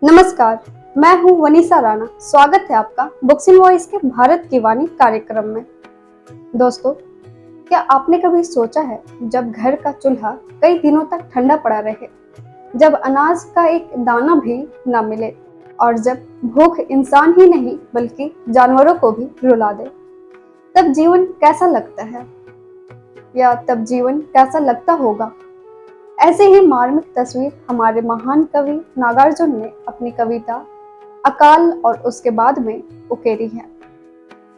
नमस्कार, मैं हूं वनीसा राणा। स्वागत है आपका बुक्स इन वॉइस के भारत की वाणी कार्यक्रम में। दोस्तों, क्या आपने कभी सोचा है जब घर का चूल्हा कई दिनों तक ठंडा पड़ा रहे, जब अनाज का एक दाना भी ना मिले और जब भूख इंसान ही नहीं बल्कि जानवरों को भी रुला दे, तब जीवन कैसा लगता है या तब जीवन कैसा लगता होगा? ऐसे ही मार्मिक तस्वीर हमारे महान कवि नागार्जुन ने अपनी कविता अकाल और उसके बाद में उकेरी है।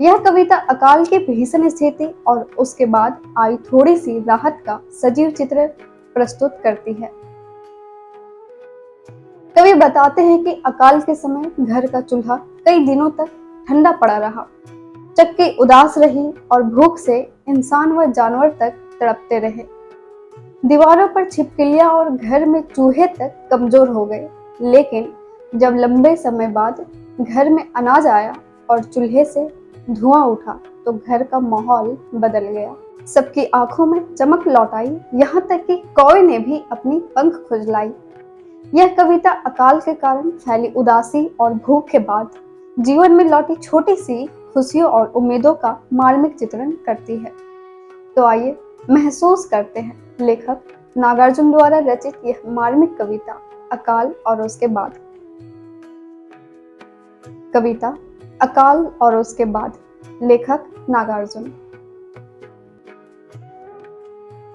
यह कविता अकाल की भीषण स्थिति और उसके बाद आई थोड़ी सी राहत का सजीव चित्र प्रस्तुत करती है। कवि बताते हैं कि अकाल के समय घर का चूल्हा कई दिनों तक ठंडा पड़ा रहा, चक्की उदास रही और भूख से इंसान व जानवर तक तड़पते रहे। दीवारों पर छिपकलियां और घर में चूहे तक कमजोर हो गए, लेकिन जब लंबे समय बाद घर में अनाज आया और चूल्हे से धुआं उठा तो घर का माहौल बदल गया। सबकी आंखों में चमक लौट आई, यहाँ तक कि कौवे ने भी अपनी पंख खुजलाई। यह कविता अकाल के कारण फैली उदासी और भूख के बाद जीवन में लौटी छोटी सी खुशियों और उम्मीदों का मार्मिक चित्रण करती है। तो आइए महसूस करते हैं लेखक नागार्जुन द्वारा रचित यह मार्मिक कविता अकाल और उसके बाद। कविता अकाल और उसके बाद, लेखक नागार्जुन।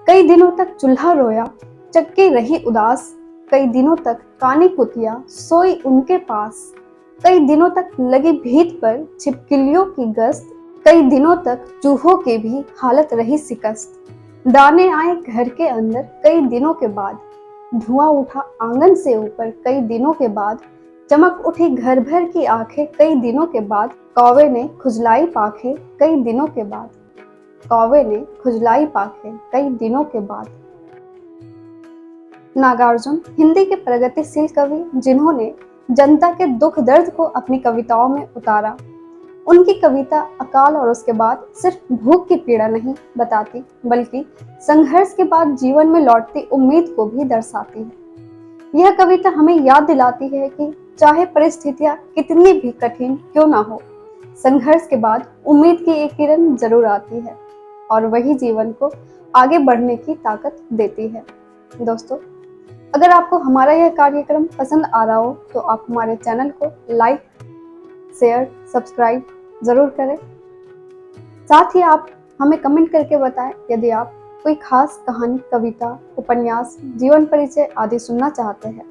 कई दिनों तक चूल्हा रोया, चक्की रही उदास, कई दिनों तक कानी कुतिया सोई उनके पास, कई दिनों तक लगी भीत पर छिपकलियों की गश्त, कई दिनों तक चूहों की भी हालत रही शिकस्त। दाने आए घर के अंदर कई दिनों के बाद, धुआं उठा आंगन से ऊपर कई दिनों के बाद, चमक उठी घर भर की आंखें कई दिनों के बाद, कौवे ने खुजलाई पाखें कई दिनों के बाद, कौवे ने खुजलाई पाखें कई दिनों के बाद। नागार्जुन हिंदी के प्रगतिशील कवि जिन्होंने जनता के दुख दर्द को अपनी कविताओं में उतारा। उनकी कविता अकाल और उसके बाद सिर्फ भूख की पीड़ा नहीं बताती, बल्कि संघर्ष के बाद जीवन में लौटती उम्मीद को भी दर्शाती है। यह कविता हमें याद दिलाती है कि चाहे परिस्थितियां कितनी भी कठिन क्यों ना हो, संघर्ष के बाद उम्मीद की एक किरण जरूर आती है और वही जीवन को आगे बढ़ने की ताकत देती है। दोस्तों, अगर आपको हमारा यह कार्यक्रम पसंद आ रहा हो तो आप हमारे चैनल को लाइक, शेयर, सब्सक्राइब जरूर करें। साथ ही आप हमें कमेंट करके बताएं यदि आप कोई खास कहानी, कविता, उपन्यास, जीवन परिचय आदि सुनना चाहते हैं,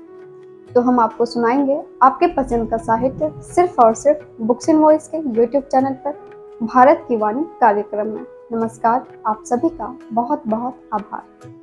तो हम आपको सुनाएंगे आपके पसंद का साहित्य सिर्फ और सिर्फ बुक्स इन वॉइस के यूट्यूब चैनल पर भारत की वाणी कार्यक्रम में। नमस्कार, आप सभी का बहुत बहुत आभार।